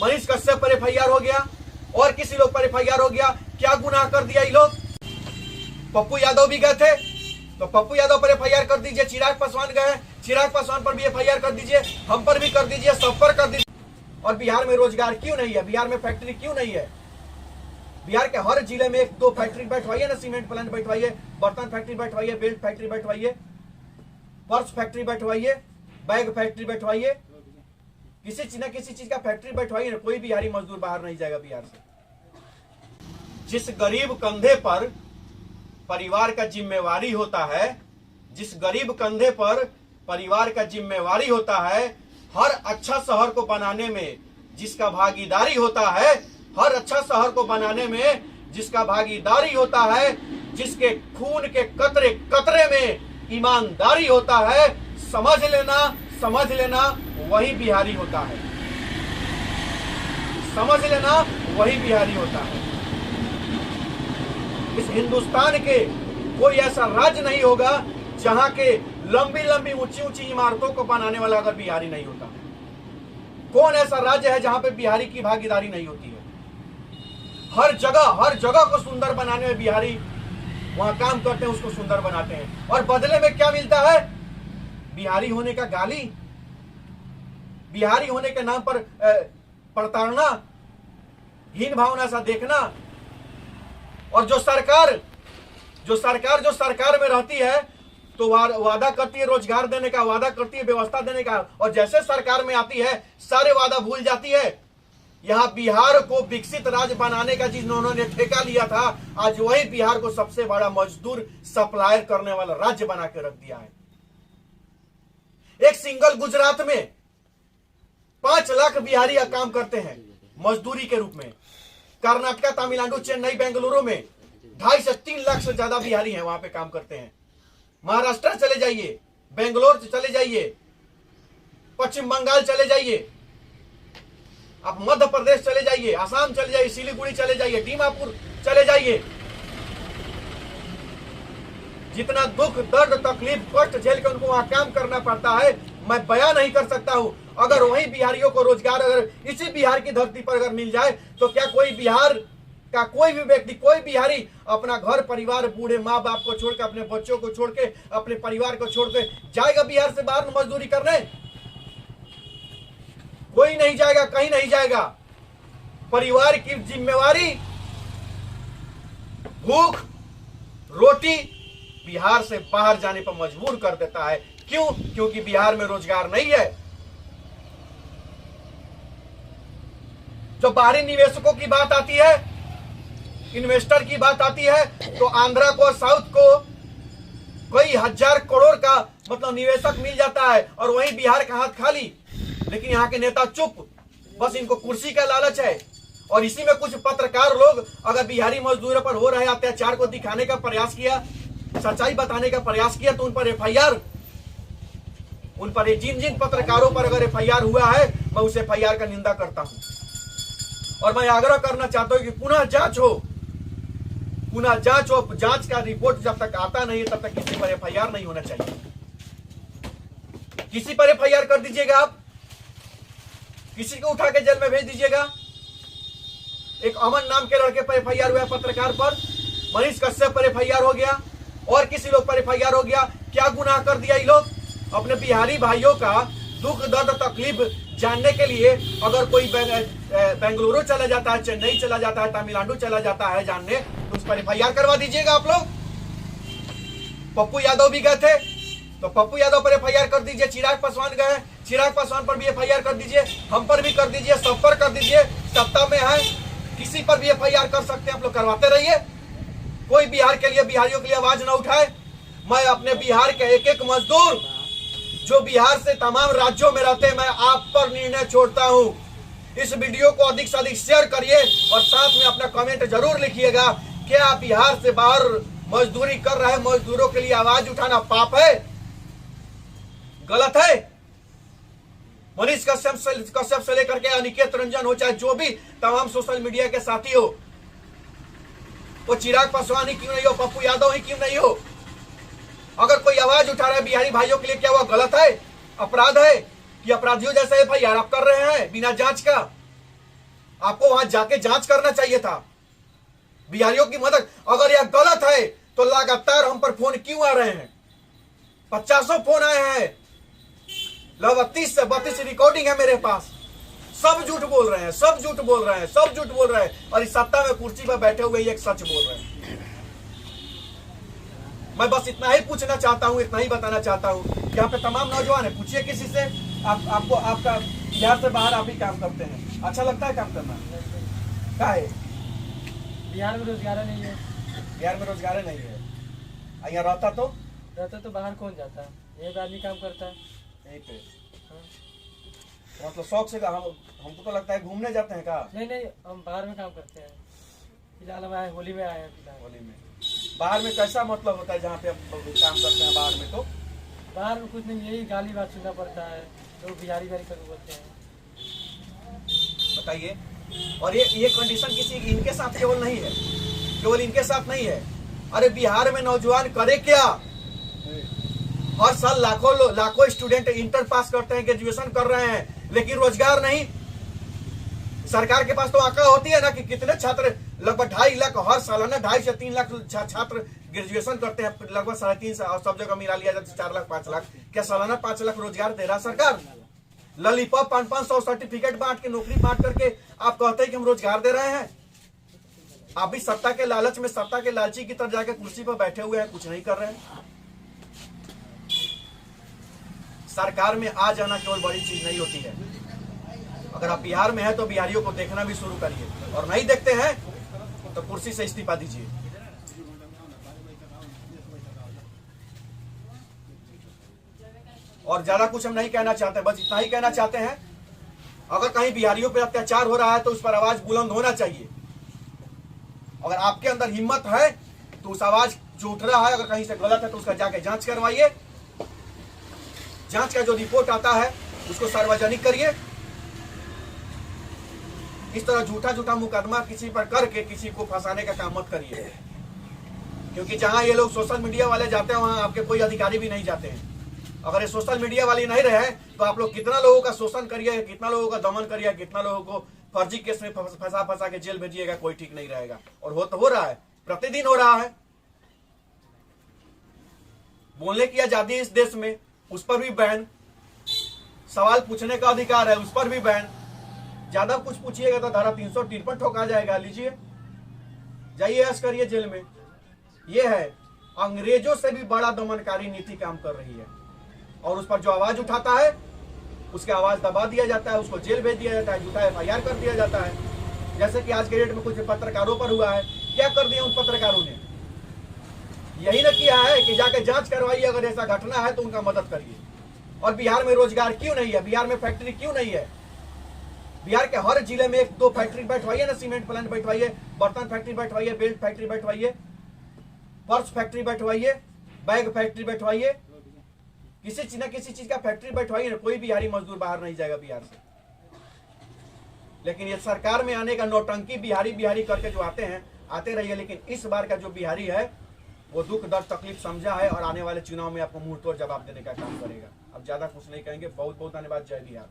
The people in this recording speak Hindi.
मनीष कश्यप पर एफआईआर हो गया और किसी लोग पर एफआईआर हो गया। क्या गुनाह कर दिया ये लोग? पप्पू यादव भी गए थे तो पप्पू यादव पर एफआईआर कर दीजिए। चिराग पासवान गए, चिराग पासवान पर भी एफआईआर कर दीजिए, हम पर भी कर दीजिए, सब पर कर दीजिए। और बिहार में रोजगार क्यों नहीं है? बिहार में फैक्ट्री क्यों नहीं है? बिहार के हर जिले में 1-2 फैक्ट्री बैठवाइए ना, सीमेंट प्लांट बैठवाइए, बर्तन फैक्ट्री बैठवाइए, बेल्ट फैक्ट्री बैठवाइए, पर्स फैक्ट्री बैठवाइए, बैग फैक्ट्री बैठवाइए, किसी न किसी चीज का फैक्ट्री बैठवाइए ना। कोई बिहारी मजदूर बाहर नहीं जाएगा बिहार से। जिस गरीब कंधे पर परिवार का जिम्मेवारी होता है, जिस गरीब कंधे पर परिवार का जिम्मेवारी होता है, हर अच्छा शहर को बनाने में जिसका भागीदारी होता है, हर अच्छा शहर को बनाने में जिसका भागीदारी होता है, जिसके खून के कतरे कतरे में ईमानदारी होता है, समझ लेना वही बिहारी होता है। समझ लेना वही बिहारी होता है। इस हिंदुस्तान के कोई ऐसा राज्य नहीं होगा जहां के लंबी लंबी ऊंची ऊंची इमारतों को बनाने वाला अगर बिहारी नहीं होता। कौन ऐसा राज्य है जहां पे बिहारी की भागीदारी नहीं होती है? हर जगह को सुंदर बनाने में बिहारी वहां काम करते हैं, उसको सुंदर बनाते हैं। और बदले में क्या मिलता है? बिहारी होने का गाली, बिहारी होने के नाम पर प्रताड़ना, हीन भावना सा देखना। और जो सरकार में रहती है तो वादा करती है रोजगार देने का, वादा करती है व्यवस्था देने का, और जैसे सरकार में आती है सारे वादा भूल जाती है। यहां बिहार को विकसित राज्य बनाने का जिन्होंने ठेका लिया था, आज वही बिहार को सबसे बड़ा मजदूर सप्लायर करने वाला राज्य बना के रख दिया है। एक सिंगल गुजरात में 5 लाख बिहारी काम करते हैं मजदूरी के रूप में। कर्नाटका, तमिलनाडु, चेन्नई, बेंगलुरु में 2.5 से 3 लाख से ज्यादा बिहारी हैं, वहां पे काम करते हैं। महाराष्ट्र चले जाइए, बेंगलोर चले जाइए, पश्चिम बंगाल चले जाइए, आप मध्य प्रदेश चले जाइए, आसाम चले जाइए, सिलीगुड़ी चले जाइए, दीमापुर चले जाइए। जितना दुख, दर्द, तकलीफ, कष्ट झेल के उनको वहां काम करना पड़ता है, मैं बयां नहीं कर सकता हूं। अगर वही बिहारियों को रोजगार अगर इसी बिहार की धरती पर अगर मिल जाए तो क्या कोई बिहार का कोई भी व्यक्ति, कोई बिहारी अपना घर परिवार, बूढ़े माँ बाप को छोड़ के, अपने बच्चों को छोड़ के, अपने परिवार को छोड़ के जाएगा बिहार से बाहर मजदूरी करने? कोई नहीं जाएगा, कहीं नहीं जाएगा। परिवार की जिम्मेवारी, भूख रोटी बिहार से बाहर जाने पर मजबूर कर देता है। क्यों? क्योंकि बिहार में रोजगार नहीं है। जो बाहरी निवेशकों की बात आती है, इन्वेस्टर की बात आती है, तो आंध्रा को, साउथ को कई हजार करोड़ का मतलब निवेशक मिल जाता है और वहीं बिहार का हाथ खाली। लेकिन यहाँ के नेता चुप, बस इनको कुर्सी का लालच है। और इसी में कुछ पत्रकार लोग अगर बिहारी मजदूरों पर हो रहे अत्याचार को दिखाने का प्रयास किया, सच्चाई बताने का प्रयास किया, तो उन पर एफआईआर, उन पर जिन पत्रकारों पर अगर एफआईआर हुआ है, मैं उस एफआईआर का निंदा करता हूं। और मैं आग्रह करना चाहता हूं कि पुनः जांच हो, जांच का रिपोर्ट जब तक आता नहीं है तब तक किसी पर एफआईआर नहीं होना चाहिए। किसी पर एफआईआर कर दीजिएगा, आप किसी को उठा के जेल में भेज दीजिएगा। एक अमन नाम के लड़के पर एफआईआर हुआ, पत्रकार पर, मनीष कश्यप पर एफआईआर हो गया और किसी लोग पर एफआईआर हो गया। क्या गुनाह कर दिया ये लोग? अपने बिहारी भाइयों का दुख दर्द तकलीफ जानने के लिए अगर कोई बेंगलुरु चला जाता है, चेन्नई चला जाता है, तमिलनाडु चला जाता है जानने, तो उस पर एफआईआर करवा दीजिएगा आप लोग। पप्पू यादव भी गए थे तो पप्पू यादव पर एफआईआर कर दीजिए। चिराग पासवान गए, चिराग पासवान पर भी एफआईआर कर दीजिए, हम पर भी कर दीजिए, सब पर कर दीजिए। सत्ता में है, किसी पर भी एफआईआर कर सकते हैं, आप लोग करवाते रहिए। कोई बिहार के लिए, बिहारियों के लिए आवाज न उठाए। मैं अपने बिहार के एक एक मजदूर जो बिहार से तमाम राज्यों में रहते हैं, मैं आप पर निर्णय छोड़ता हूं। इस वीडियो को अधिक से अधिक शेयर करिए और साथ में अपना कमेंट जरूर लिखिएगा। क्या बिहार से बाहर मजदूरी कर रहे मजदूरों के लिए आवाज उठाना पाप है, गलत है? मनीष कश्यप से लेकर के अनिकेत रंजन हो, चाहे जो भी तमाम सोशल मीडिया के साथी हो, वो चिराग पासवान ही क्यों नहीं हो, पप्पू यादव ही क्यों नहीं हो, अगर कोई आवाज उठा रहा है बिहारी भाइयों के लिए, क्या वह गलत है, अपराध है कि अपराधियों जैसे एफआईआर आप कर रहे हैं बिना जांच का? आपको वहां जाके जांच करना चाहिए था। बिहारियों की मदद, अगर यह गलत है तो लगातार हम पर फोन क्यों आ रहे हैं? 50 फोन आए हैं, लगभग 30 से 32 रिकॉर्डिंग है मेरे पास। सब झूठ बोल रहे हैं, सब झूठ बोल रहे हैं, सब झूठ बोल रहे हैं, और इस सत्ता में कुर्सी पर बैठे हुए एक सच बोल रहे हैं। मैं बस इतना ही पूछना चाहता हूं, इतना ही बताना चाहता हूं कि यहाँ पे तमाम नौजवान है, पूछिए किसी से, आपको आपका बिहार से बाहर आप ही काम करते हैं, अच्छा लगता है काम करना? क्या है बिहार में रोजगार नहीं है। बिहार में रोजगार नहीं है। यहाँ रहता तो बाहर कौन जाता है, एक आदमी काम करता है यहीं पे। हाँ। मतलब शौक से हमको तो लगता है घूमने जाते हैं का? नहीं, हम बाहर में काम करते हैं। फिलहाल हम आए, होली में आए हैं फिलहाल। होली में बाहर में कैसा मतलब होता है जहाँ पे आप काम करते हैं बाहर में? तो बाहर में कुछ नहीं, यही गाली बात सुनना पड़ता है, तो बिहारी करके बोलते हैं। बताइए। और ये कंडीशन किसी इनके साथ केवल नहीं है, केवल इनके साथ नहीं है। अरे बिहार में नौजवान करे क्या? हर साल लाखों स्टूडेंट इंटर पास करते हैं, ग्रेजुएशन कर रहे हैं, लेकिन रोजगार नहीं। सरकार के पास तो आंकड़ा होती है ना कि कितने छात्र, लगभग 2.5 लाख हर सालाना 2.5 से 3 लाख छात्र ग्रेजुएशन करते हैं, लगभग 3.5 और सब जगह मिला लिया जाए 4 लाख 5 लाख। क्या सालाना 5 लाख रोजगार दे रहा सरकार? लॉलीपॉप 500 सर्टिफिकेट बांट के, नौकरी बांट करके आप कहते हैं कि हम रोजगार दे रहे हैं। आप भी सत्ता के लालच में, सत्ता के लालची की तरफ जाकर कुर्सी पर बैठे हुए हैं, कुछ नहीं कर रहे हैं। सरकार में आ जाना केवल बड़ी चीज नहीं होती है। अगर आप बिहार में हैं तो बिहारियों को देखना भी शुरू करिए, और नहीं देखते हैं तो कुर्सी से इस्तीफा दीजिए। और ज्यादा कुछ हम नहीं कहना चाहते, बस इतना ही कहना चाहते हैं, अगर कहीं बिहारियों पर अत्याचार हो रहा है तो उस पर आवाज बुलंद होना चाहिए। अगर आपके अंदर हिम्मत है तो उस आवाज जो उठ रहा है, अगर कहीं से गलत है तो उसका जाके जांच करवाइए। जांच का जो रिपोर्ट आता है उसको सार्वजनिक करिए। इस तरह झूठा मुकदमा किसी पर करके किसी को फंसाने का काम मत करिए, क्योंकि जहां ये लोग सोशल मीडिया वाले जाते हैं वहां आपके कोई अधिकारी भी नहीं जाते हैं। अगर ये सोशल मीडिया वाले नहीं रहे तो आप लोग कितना लोगों का शोषण करिए, कितना लोगों का दमन करिए, कितना लोगों को फर्जी केस में फंसा के जेल भेजिएगा, कोई ठीक नहीं रहेगा। और हो रहा है, प्रतिदिन हो रहा है। बोलने की आजादी इस देश में, उस पर भी बैन। सवाल पूछने का अधिकार है, उस पर भी बैन। ज्यादा कुछ पूछिएगा तो धारा 353 ठोका जाएगा। लीजिए, जाइए ऐश करिए जेल में। यह है, अंग्रेजों से भी बड़ा दमनकारी नीति काम कर रही है, और उस पर जो आवाज उठाता है उसकी आवाज दबा दिया जाता है, उसको जेल भेज दिया जाता है, झूठा FIR कर दिया जाता है। जैसे कि आज के डेट में कुछ पत्रकारों पर हुआ है। क्या कर दिया उन पत्रकारों ने? यही ना किया है कि जाके जांच करवाइए, अगर ऐसा घटना है तो उनका मदद करिए। और बिहार में रोजगार क्यों नहीं है? बिहार में फैक्ट्री क्यों नहीं है? बिहार के हर जिले में 1-2 फैक्ट्री बैठवाइए ना, सीमेंट प्लांट बैठवाइए, बर्तन फैक्ट्री बैठवाइए, बेल्ट फैक्ट्री बैठवाइए, पर्स फैक्ट्री बैठवाइए, बैग फैक्ट्री बैठवाइए, किसी न किसी चीज का फैक्ट्री बैठवाइए ना। कोई बिहारी मजदूर बाहर नहीं जाएगा बिहार से। लेकिन ये सरकार में आने का नौटंकी बिहारी करके जो आते हैं, आते रहिए, लेकिन इस बार का जो बिहारी है वो दुख दर्द तकलीफ समझा है, और आने वाले चुनाव में आपको मुंह तोड़ जवाब देने का काम करेगा। अब ज्यादा कुछ नहीं कहेंगे। बहुत बहुत धन्यवाद। जय बिहार।